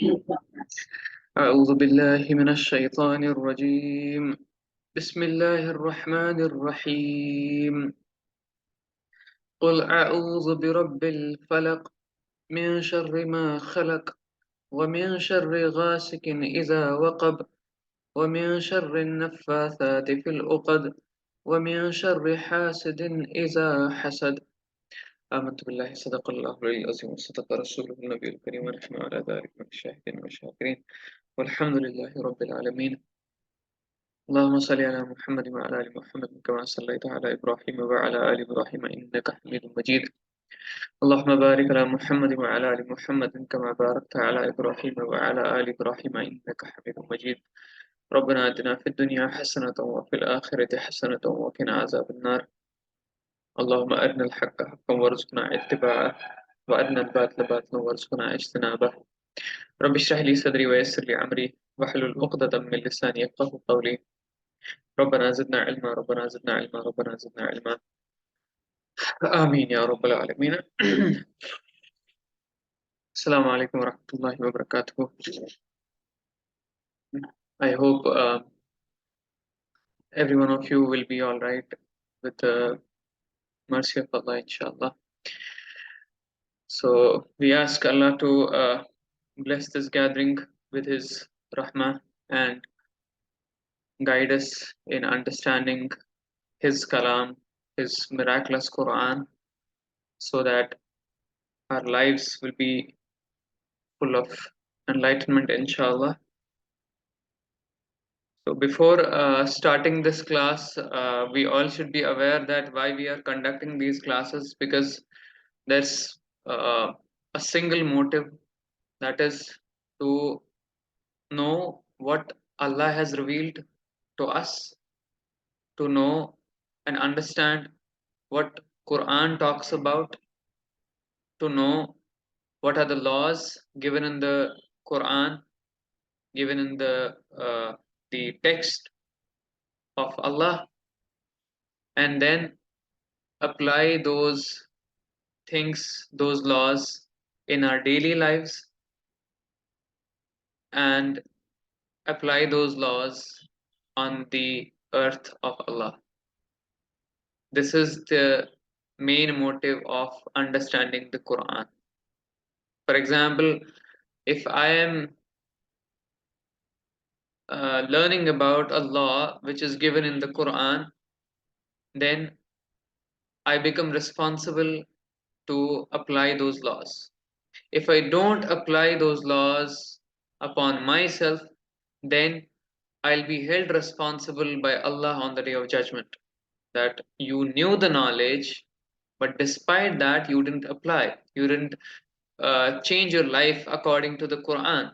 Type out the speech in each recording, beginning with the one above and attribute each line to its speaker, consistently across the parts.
Speaker 1: أعوذ بالله من الشيطان الرجيم. بسم الله الرحمن الرحيم. قل أعوذ برب الفلق من شر ما خلق ومن شر غاسق إذا وقب ومن شر النفاثات في العقد ومن شر حاسد إذا حسد. آمنت بالله صدق الله العظيم وصدق رسوله النبي الكريم ونحن على ذلك من الشاهدين والشاكرين والحمد لله رب العالمين. اللهم صل على محمد وعلى آل محمد كما صليت على إبراهيم وعلى آل إبراهيم إنك حميد مجيد. اللهم بارك على محمد وعلى آل محمد كما باركت على إبراهيم وعلى آل إبراهيم إنك حميد مجيد. ربنا آتنا في الدنيا حسنة وفي الآخرة حسنة وقنا عذاب النار. اللهم أرنا الحق حقا وارزقنا اتباعه وأرنا الباطل باطلا وارزقنا اجتنابه. رب اشرح لي صدري ويسر لي أمري واحلل عقدة من لساني يفقهوا قولي. ربنا زدنا علما ربنا زدنا علما ربنا زدنا علما آمين يا رب العالمين. Assalamu alaikum wa rahmatullahi wa barakatuh. I hope every one of you will be all right with the mercy of Allah, inshallah. So we ask Allah to bless this gathering with His rahmah and guide us in understanding His kalam, His miraculous Quran, so that our lives will be full of enlightenment, inshallah. So before starting this class, we all should be aware that why we are conducting these classes, because there's a single motive, that is to know what Allah has revealed to us, to know and understand what Quran talks about, to know what are the laws given in the Quran, given in the text of Allah, and then apply those things, those laws in our daily lives, and apply those laws on the earth of Allah. This is the main motive of understanding the Quran. For example, if I am learning about a law which is given in the Quran, then I become responsible to apply those laws. If I don't apply those laws upon myself, then I'll be held responsible by Allah on the day of judgment. That you knew the knowledge, but despite that, you didn't apply. You didn't change your life according to the Quran.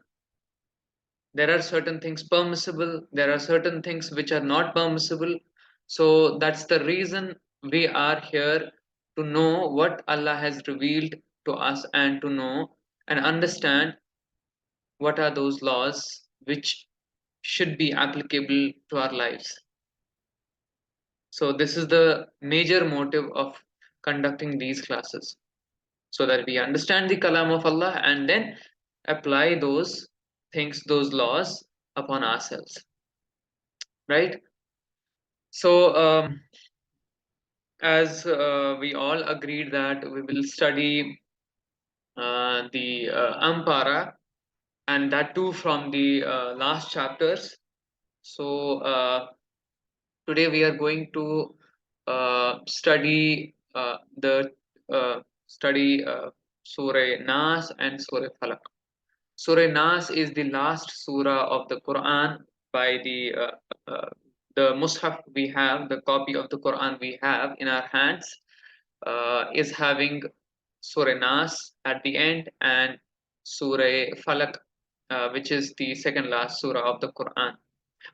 Speaker 1: There are certain things permissible, there are certain things which are not permissible. So that's the reason we are here, to know what Allah has revealed to us and to know and understand what are those laws which should be applicable to our lives. So this is the major motive of conducting these classes, so that we understand the kalam of Allah and then apply those things, those laws upon ourselves, right? So as we all agreed that we will study the Ampara, and that too from the last chapters. So today we are going to study Surah Naas and Surah Falaq. Surah Nas is the last surah of the Quran by uh, the Mus'haf we have, the copy of the Quran we have in our hands, is having Surah Nas at the end and Surah Falaq, which is the second last surah of the Quran.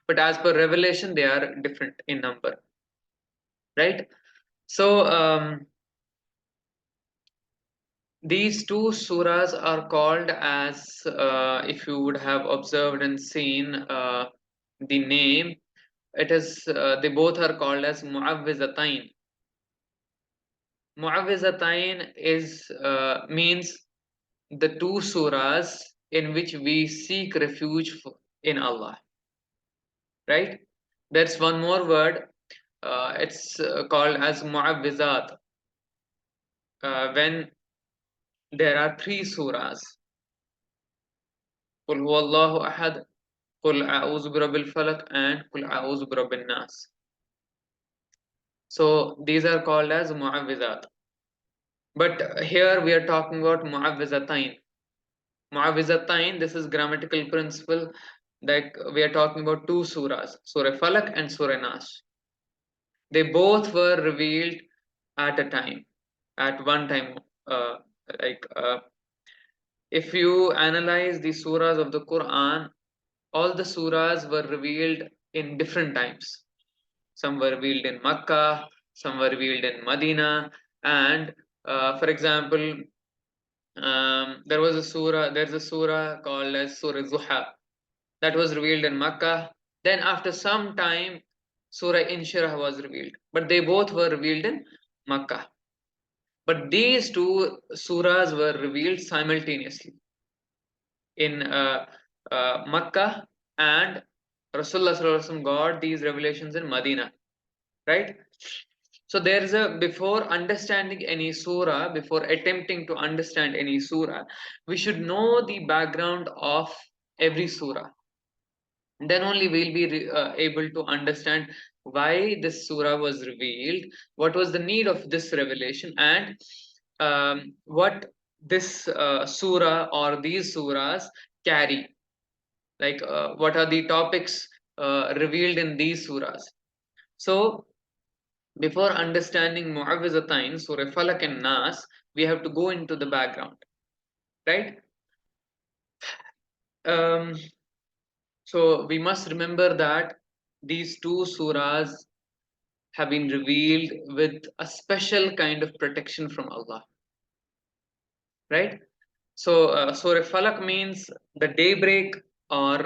Speaker 1: But as per revelation, they are different in number, right? So these two surahs are called as, if you would have observed and seen the name, it is they both are called as Muawwizatain. Muawwizatain is means the two surahs in which we seek refuge in Allah, right? There's one more word, it's called as Muawwizat. When there are three surahs, Qul huwallahu ahad, Qul a'udhu birabbil falaq, and Qul a'udhu birabbin nas. So these are called as Muawwizat. But here we are talking about Muawwizatain. Muawwizatain, this is grammatical principle, like we are talking about two surahs, Surah Falaq and Surah Nas. They both were revealed at a time, at one time. Uh, like if you analyze the surahs of the Quran, all the surahs were revealed in different times. Some were revealed in Makkah, some were revealed in Medina, and for example, there's a surah called as Surah Zuha that was revealed in Makkah. Then after some time, Surah Inshirah was revealed, but they both were revealed in Makkah. But these two surahs were revealed simultaneously in Makkah, and Rasulullah Sallallahu Alaihi Wasallam got these revelations in Medina, right? So there is a, before understanding any surah, before attempting to understand any surah, we should know the background of every surah. Then only we'll be able to understand why this surah was revealed, what was the need of this revelation, and what this surah or these surahs carry. Like what are the topics revealed in these surahs. So before understanding Mu'awwizatain, Surah Falaq and Nas, we have to go into the background, right? Um, so we must remember that these two surahs have been revealed with a special kind of protection from Allah, right? So Surah Falaq means the daybreak, or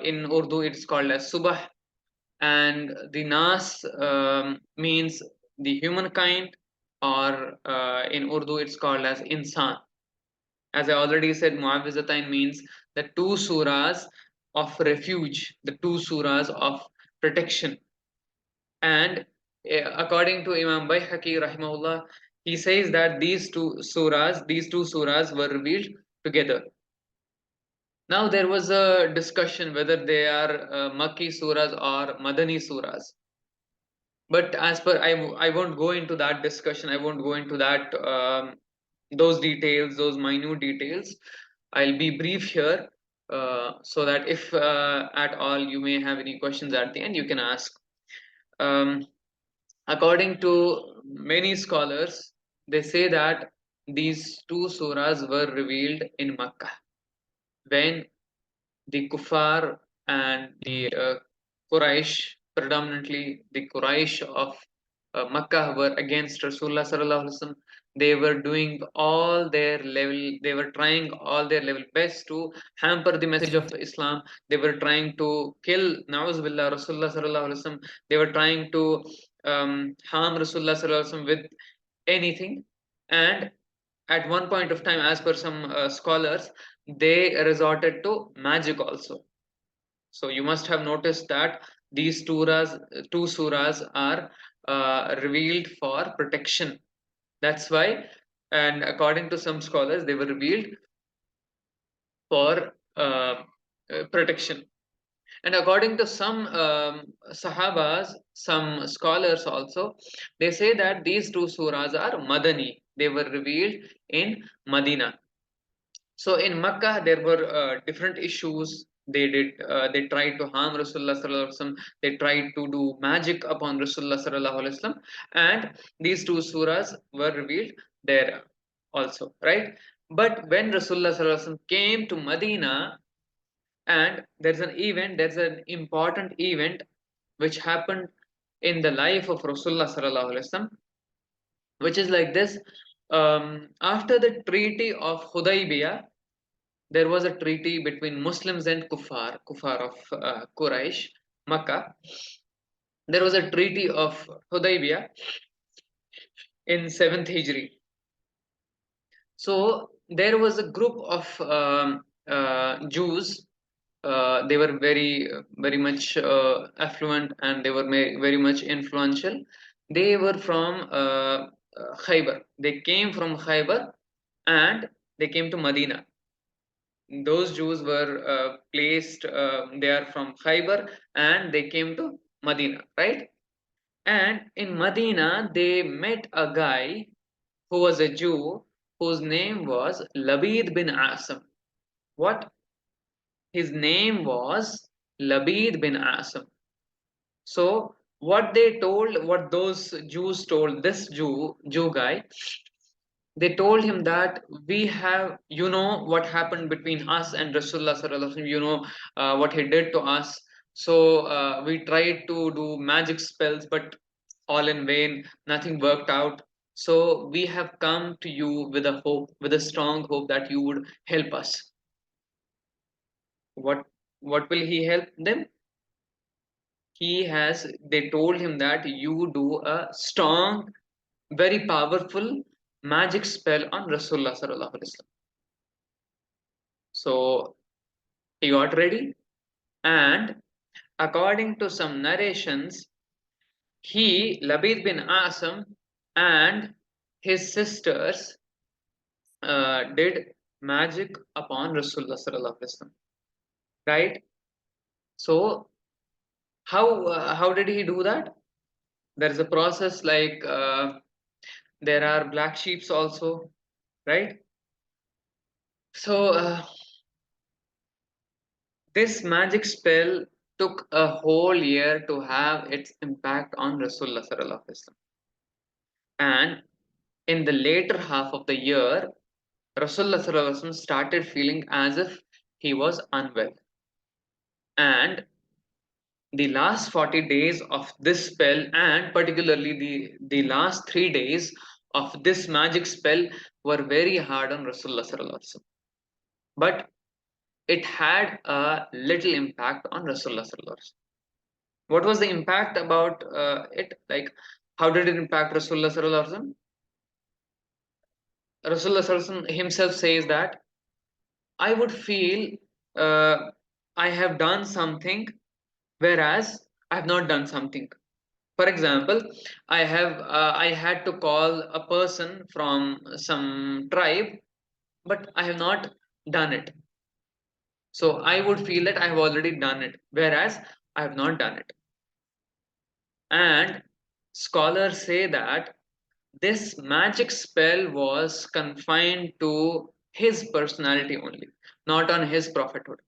Speaker 1: in Urdu it's called as Subah, and the Nas means the humankind, or in Urdu it's called as Insan. As I already said, Muawwizatain means the two surahs of refuge, the two surahs of protection. And according to Imam Bayhaqi rahimahullah, he says that these two surahs were revealed together. Now there was a discussion whether they are Makki surahs or Madani surahs. But as per, I won't go into that discussion. I won't go into that those details, those minute details. I'll be brief here, so that if at all you may have any questions at the end, you can ask. Um, According to many scholars, they say that these two surahs were revealed in Makkah when the kuffar and the Quraysh, predominantly the Quraysh of Makkah, were against Rasulullah sallallahu alaihi wasallam. They were doing all their level, they were trying all their level best to hamper the message of Islam. They were trying to kill, na'uz billah, Rasulullah sallallahu alaihi wasallam. They were trying to harm Rasulullah sallallahu alaihi wasallam with anything. And at one point of time, as per some scholars, they resorted to magic also. So you must have noticed that these two surahs are revealed for protection. That's why, and according to some scholars, they were revealed for protection. And according to some Sahabas, some scholars also, they say that these two surahs are Madani. They were revealed in Medina. So in Makkah, there were different issues. They tried to harm Rasulullah sallallahu alaihi wasallam. They tried to do magic upon Rasulullah sallallahu alaihi wasallam, and these two surahs were revealed there also, right? But when Rasulullah sallallahu alaihi wasallam came to Medina, and there's an important event which happened in the life of Rasulullah sallallahu alaihi wasallam, which is like this. After the Treaty of Hudaybiyah, there was a treaty between Muslims and kuffar of Quraysh, Makkah. There was a treaty of Hudaybiyah in 7th Hijri. So there was a group of Jews, they were very much affluent, and they were very much influential. They were from Khaybar. They came from Khaybar, and they came to Medina. Those Jews were placed, they are from Khaybar, and they came to Medina, right? And in Medina, they met a guy who was a Jew whose name was Labid bin Asim. What? His name was Labid bin Asim. So, what those Jews told this Jew guy, they told him that we have, you know, what happened between us and Rasulullah sallallahu alaihi wasallam, you know, what he did to us. So we tried to do magic spells, but all in vain, nothing worked out. So we have come to you with a hope, with a strong hope that you would help us. What will he help them? They told him that you do a strong, very powerful magic spell on Rasulullah sallallahu alaihi wasallam. So he got ready, and according to some narrations, Labid bin Asam, and his sisters did magic upon Rasulullah sallallahu alaihi wasallam. Right? So how did he do that? There is a process, like there are black sheeps also, right? So this magic spell took a whole year to have its impact on Rasulullah sallallahu alaihi wasallam. And in the later half of the year, Rasulullah sallallahu alaihi wasallam started feeling as if he was unwell. And the last 40 days of this spell, and particularly the last 3 days of this magic spell, were very hard on Rasulullah sallallahu alaihi wasallam. But it had a little impact on Rasulullah sallallahu alaihi wasallam. What was the impact about it? Like, how did it impact Rasulullah sallallahu alaihi wasallam? Rasulullah sallallahu alaihi wasallam himself says that I would feel I have done something, whereas I have not done something. For example, I had to call a person from some tribe, but I have not done it. So I would feel that I have already done it, whereas I have not done it. And scholars say that this magic spell was confined to his personality only, not on his prophethood.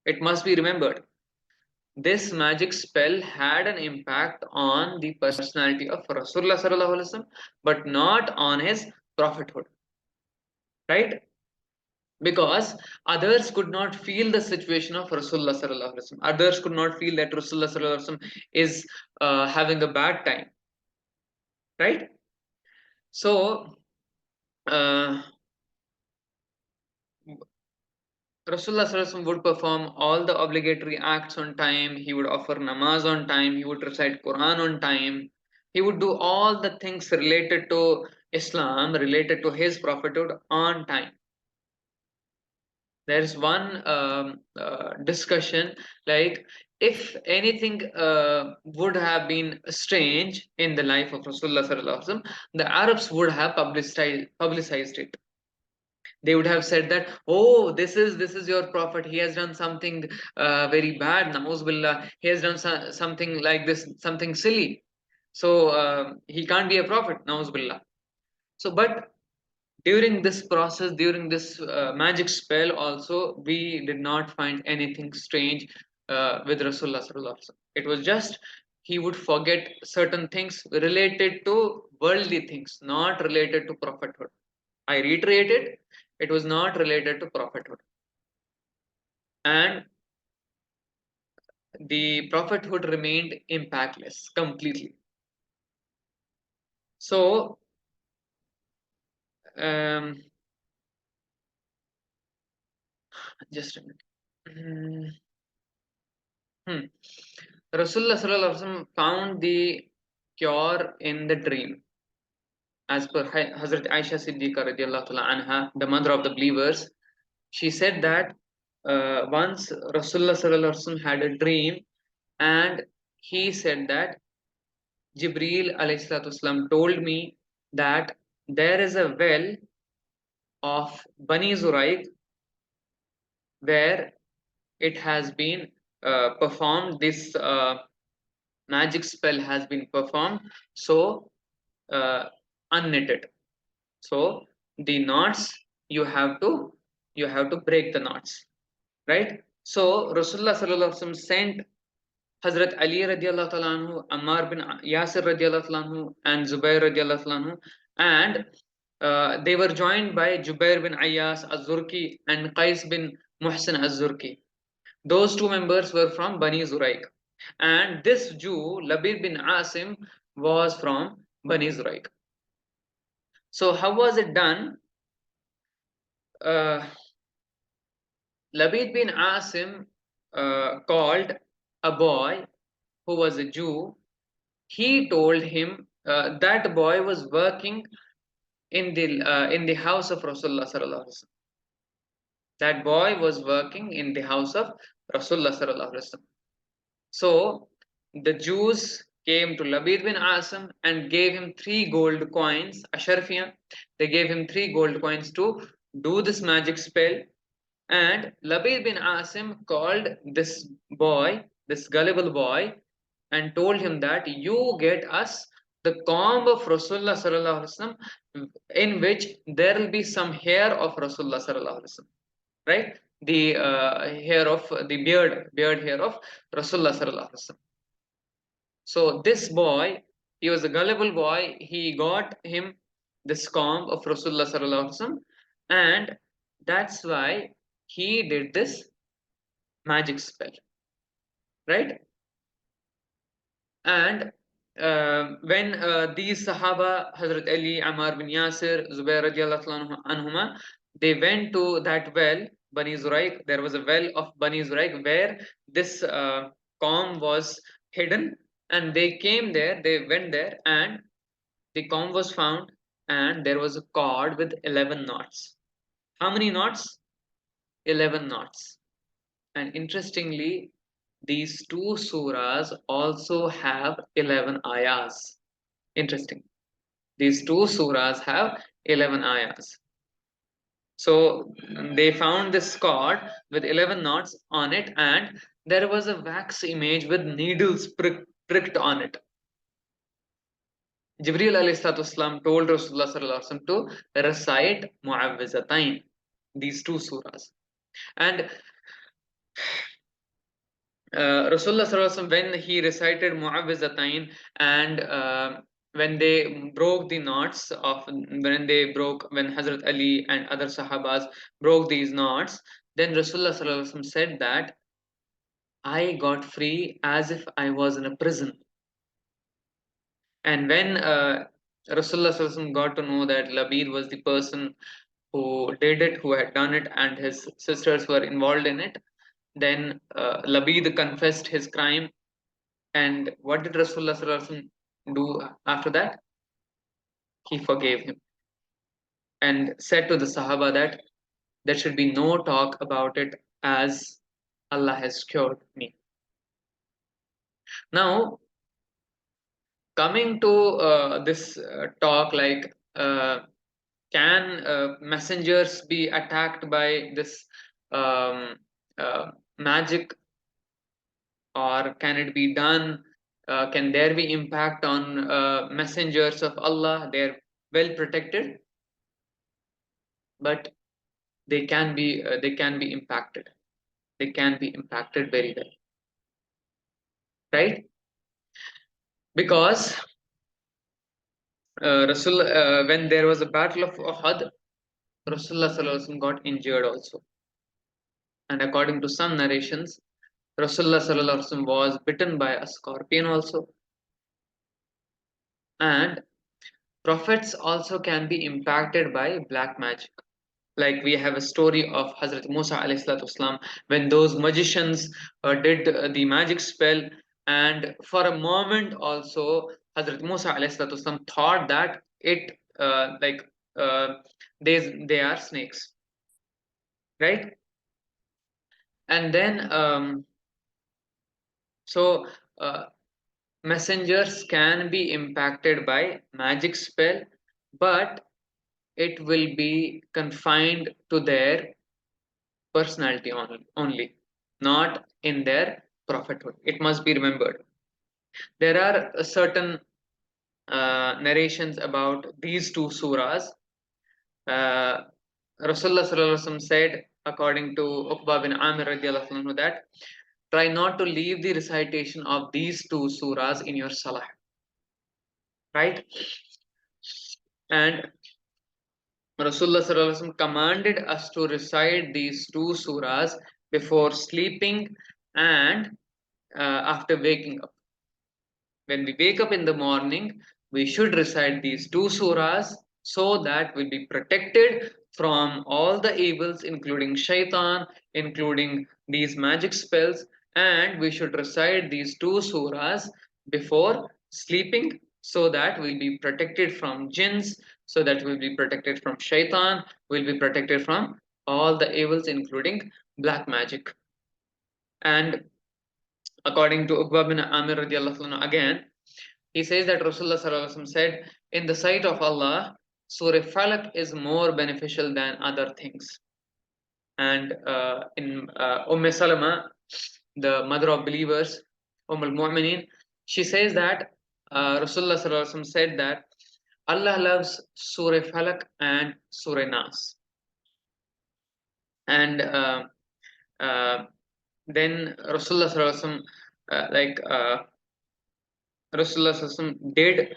Speaker 1: It must be remembered, this magic spell had an impact on the personality of Rasulullah sallallahu alaihi wasallam, but not on his prophethood, right? Because others could not feel the situation of Rasulullah sallallahu alaihi wasallam. Others could not feel that Rasulullah sallallahu alaihi wasallam is having a bad time, right? So uh, Rasulullah sallallahu alaihi wasallam would perform all the obligatory acts on time. He would offer namaz on time. He would recite Quran on time. He would do all the things related to Islam, related to his prophethood on time. There is one discussion, like, if anything would have been strange in the life of Rasulullah sallallahu alaihi wasallam, the Arabs would have publicized it. They would have said that, oh, this is your prophet, he has done something very bad, na'uz billah, he has done something like this, something silly, so he can't be a prophet, na'uz billah. So but during this process, during this magic spell also, we did not find anything strange with Rasulullah sallallahu alaihi wasallam. It was just he would forget certain things related to worldly things, not related to prophethood. I reiterate it, it was not related to prophethood. And the prophethood remained impactless completely. So, um, just a minute. Hmm. Rasulullah sallallahu alaihi wasallam found the cure in the dream. As per Hazrat Aisha Siddiqa radiallahu ta'ala anha, the mother of the believers, she said that once Rasulullah sallallahu alaihi wasallam had a dream, and he said that Jibreel alayhi salatu wasallam told me that there is a well of Bani Zuraik where it has been performed. This magic spell has been performed. So uh, unknitted. So the knots, you have to break the knots, right? So Rasulullah sallallahu alaihi wasallam sent Hazrat Ali radiallahu ta'ala anhu, Ammar bin Yasir radiallahu ta'ala anhu, and Zubair radiallahu ta'ala anhu, and they were joined by Jubair bin Ayyas az-Zurki and Qais bin Muhsin az-Zurki. Those two members were from Bani Zuraik, and this Jew Labid bin Asim was from Bani Zuraik. So how was it done? uh, Labid bin Asim called a boy who was a Jew. He told him that boy was working in the house of Rasulullah sallallahu alaihi wasallam. That boy was working in the house of Rasulullah sallallahu alaihi wasallam. So the Jews came to Labid bin Asim and gave him 3 gold coins, Asharfiyan. They gave him 3 gold coins to do this magic spell. And Labid bin Asim called this boy, this gullible boy, and told him that you get us the comb of Rasulullah sallallahu alaihi wasallam, in which there will be some hair of Rasulullah sallallahu alaihi wasallam, right? The hair of the beard hair of Rasulullah sallallahu alaihi wasallam. So this boy, he was a gullible boy. He got him this comb of Rasulullah sallallahu alaihi wasallam, and that's why he did this magic spell, right? And when these Sahaba, Hazrat Ali, Ammar bin Yasir, Zubair radiallahu anhuma, they went to that well, Bani Zuraik. There was a well of Bani Zuraik where this comb was hidden, and they came there, they went there, and the comb was found, and there was a cord with 11 knots. How many knots? 11 knots. And interestingly, these two surahs also have 11 ayahs. Interesting. These two surahs have 11 ayahs. So they found this cord with 11 knots on it, and there was a wax image with needles pricked on it. Jibreel alayhi told Rasulullah sallallahu alaihi wasallam to recite Muawwizatain, these two surahs. And Rasulullah sallallahu alaihi wasallam, when he recited Muawwizatain, and when they broke the knots of, when Hazrat Ali and other Sahabas broke these knots, then Rasulullah sallallahu alaihi wasallam said that I got free as if I was in a prison. And when Rasulullah sallallahu alaihi wasallam got to know that Labid was the person who did it, who had done it, and his sisters were involved in it, then Labid confessed his crime. And what did Rasulullah sallallahu alaihi wasallam do after that? He forgave him and said to the Sahaba that there should be no talk about it, as Allah has cured me. Now, coming to this talk, like can messengers be attacked by this magic, or can it be done? Can there be impact on messengers of Allah? They're well protected, but they can be impacted. They can be impacted very well, right? Because when there was a battle of Uhud, Rasulullah sallallahu alaihi wasallam got injured also, and according to some narrations, Rasulullah sallallahu alaihi wasallam was bitten by a scorpion also. And prophets also can be impacted by black magic. Like we have a story of Hazrat Musa alayhi salatu wasalam, when those magicians did the magic spell, and for a moment also Hazrat Musa alayhi salatu wasalam thought that it uh, they are snakes, right? And then so messengers can be impacted by magic spell, but it will be confined to their personality only, not in their prophethood. It must be remembered. There are certain narrations about these two surahs. Uh, Rasulullah sallallahu alaihi wasallam said, according to Uqba bin Amir radiallahu anhu, that try not to leave the recitation of these two surahs in your salah, right? And Rasulullah sallallahu alaihi wasallam commanded us to recite these two surahs before sleeping and after waking up. When we wake up in the morning, we should recite these two surahs so that we'll be protected from all the evils, including shaitan, including these magic spells, and we should recite these two surahs before sleeping so that we'll be protected from jinns, so that we'll be protected from shaitan, we'll be protected from all the evils, including black magic. And according to Uqba bin Amir radiallahu anhu, again, he says that Rasulullah sallallahu alaihi wasallam said, in the sight of Allah, Surah Falaq is more beneficial than other things. And in Salama, the mother of believers, al Mu'mineen, she says that Rasulullah sallallahu alaihi wasallam said that Allah loves Surah Falaq and Surah Naas. And then Rasulullah sallallahu alaihi wasallam, Rasulullah sallallahu alaihi wasallam did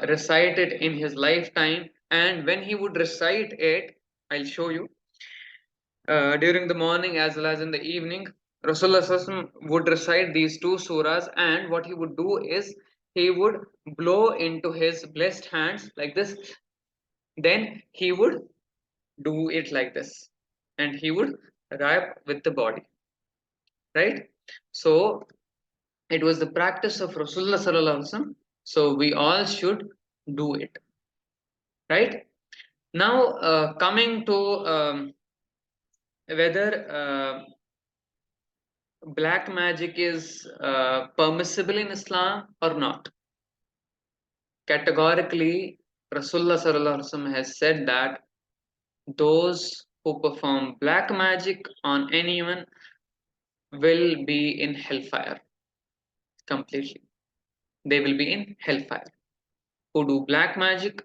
Speaker 1: recite it in his lifetime, and when he would recite it, I'll show you, during the morning as well as in the evening, Rasulullah sallallahu alaihi wasallam would recite these two surahs, and what he would do is he would blow into his blessed hands like this, then he would do it like this, and he would rub with the body, right? So it was the practice of Rasulullah sallallahu alaihi wasallam, so we all should do it, right? Now coming to whether black magic is permissible in Islam or not. Categorically, Rasulullah sallallahu alaihi wasallam has said that those who perform black magic on anyone will be in hellfire completely. They will be in hellfire. Who do black magic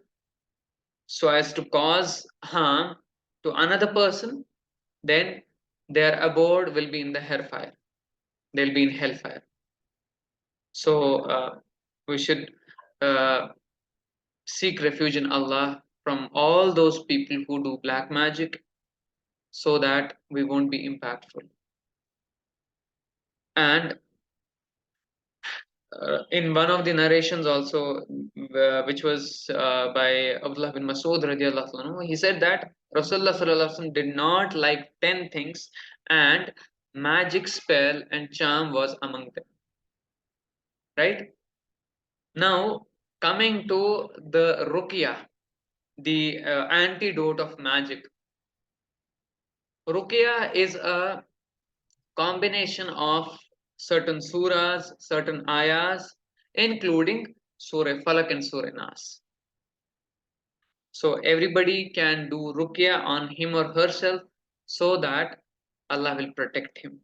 Speaker 1: so as to cause harm to another person, then their abode will be in the hellfire. They'll be in hellfire. So we should seek refuge in Allah from all those people who do black magic so that we won't be impactful. And in one of the narrations also, which was by Abdullah bin Masud radiallahu anhu, he said that Rasulullah sallallahu alaihi wasallam did not like 10 things, and magic spell and charm was among them. Right? Now, coming to the ruqya, the antidote of magic. Ruqya is a combination of certain surahs, certain ayahs, including Surah Falaq and Surah Nas. So everybody can do ruqya on him or herself so that Allah will protect him.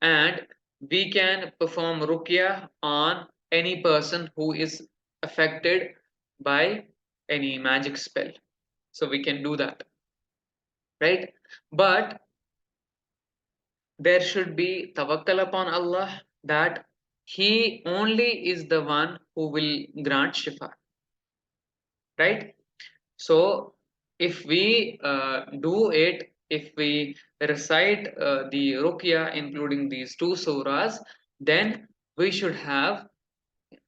Speaker 1: And we can perform ruqya on any person who is affected by any magic spell. So we can do that, right? But there should be tawakkal upon Allah that He only is the one who will grant shifa, right? So if we do it, if we recite the ruqya including these two surahs, then we should have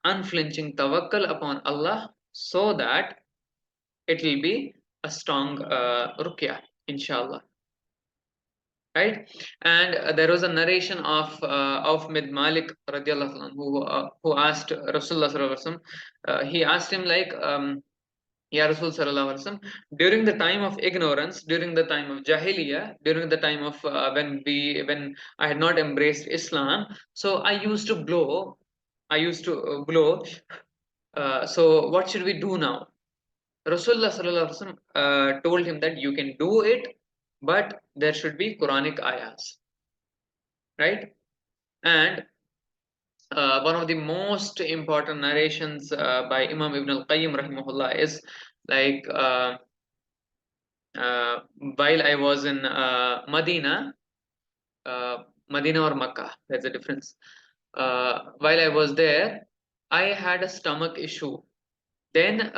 Speaker 1: unflinching tawakkal upon Allah so that it will be a strong ruqya, inshallah. Right? And there was a narration of Mid Malik radiallahu anhu, who asked Rasulullah sallallahu alaihi wasallam, he asked him like, Ya Rasul Sallallahu Alaihi Wasallam, during the time of ignorance, during the time of Jahiliyyah, during the time of when I had not embraced Islam, so I used to blow. So what should we do now? Rasulullah Sallallahu Alaihi Wasallam told him that you can do it, but there should be Quranic ayahs, right? And one of the most important narrations by Imam Ibn al-Qayyim rahimahullah is like uh, while I was in uh, Medina or Makkah, there's a difference. While I was there, I had a stomach issue. Then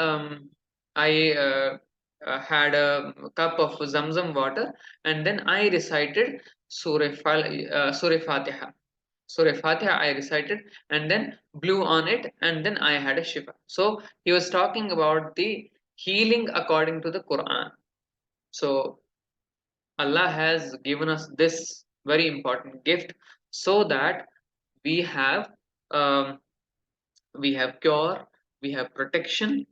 Speaker 1: I had a cup of Zamzam water, and then I recited Surah Fatiha. Surah Fatiha I recited, and then blew on it, and then I had a shifa. So he was talking about the healing according to the Quran. So Allah has given us this very important gift so that we have um, we have cure, we have protection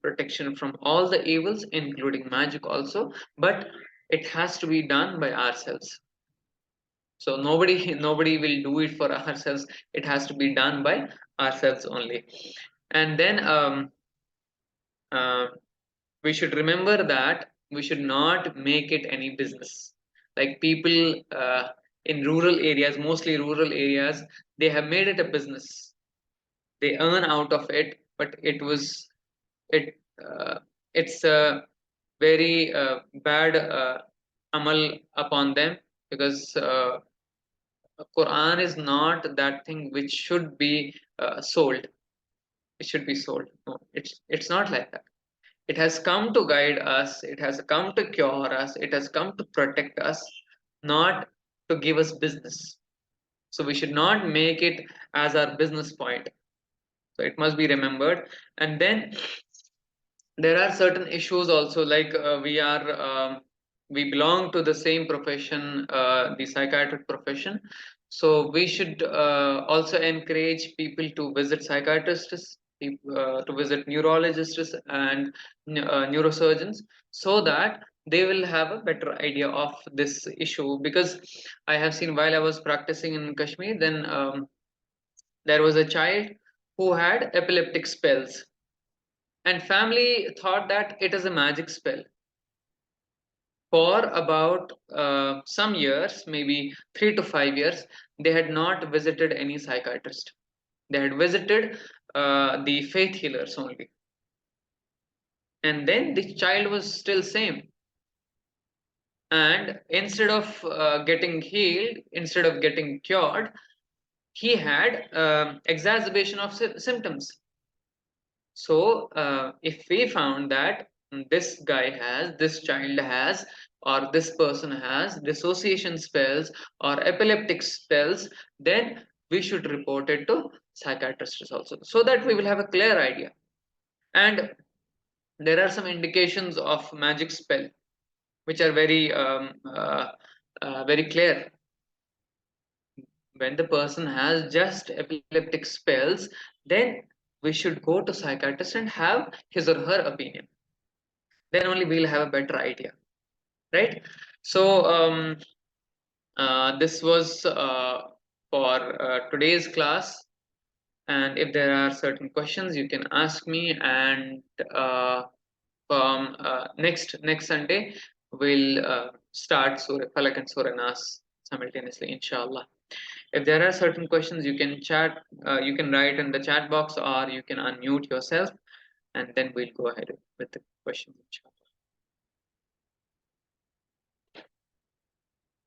Speaker 1: from all the evils, including magic also. But it has to be done by ourselves. So nobody will do it for ourselves. It has to be done by ourselves only. And then uh, we should remember that we should not make it any business. Like people in rural areas, mostly rural areas, they have made it a business. They earn out of it, but it it's a very bad amal upon them, because Quran is not that thing which should be sold. It should be sold. No, it's not like that. It has come to guide us. It has come to cure us. It has come to protect us, not to give us business. So we should not make it as our business point. So it must be remembered. And then there are certain issues also, like we belong to the same profession, the psychiatric profession. So we should also encourage people to visit psychiatrists, to visit neurologists and neurosurgeons, so that they will have a better idea of this issue. Because I have seen, while I was practicing in Kashmir, then there was a child who had epileptic spells, and family thought that it is a magic spell. For about some years, maybe 3 to 5 years, they had not visited any psychiatrist. They had visited the faith healers only. And then the child was still same. And instead of getting healed, instead of getting cured, he had exacerbation of symptoms. So, if we found that this child has, or this person has dissociation spells or epileptic spells, then we should report it to psychiatrists also, so that we will have a clear idea. And there are some indications of magic spell which are very clear. When the person has just epileptic spells, then we should go to psychiatrist and have his or her opinion. Then only we'll have a better idea, right? So this was for today's class, and if there are certain questions you can ask me, and from next Sunday we'll start Surah Falaq and Surah Naas simultaneously, inshallah. If there are certain questions, you can chat, you can write in the chat box, or you can unmute yourself, and then we'll go ahead with the questions, inshallah.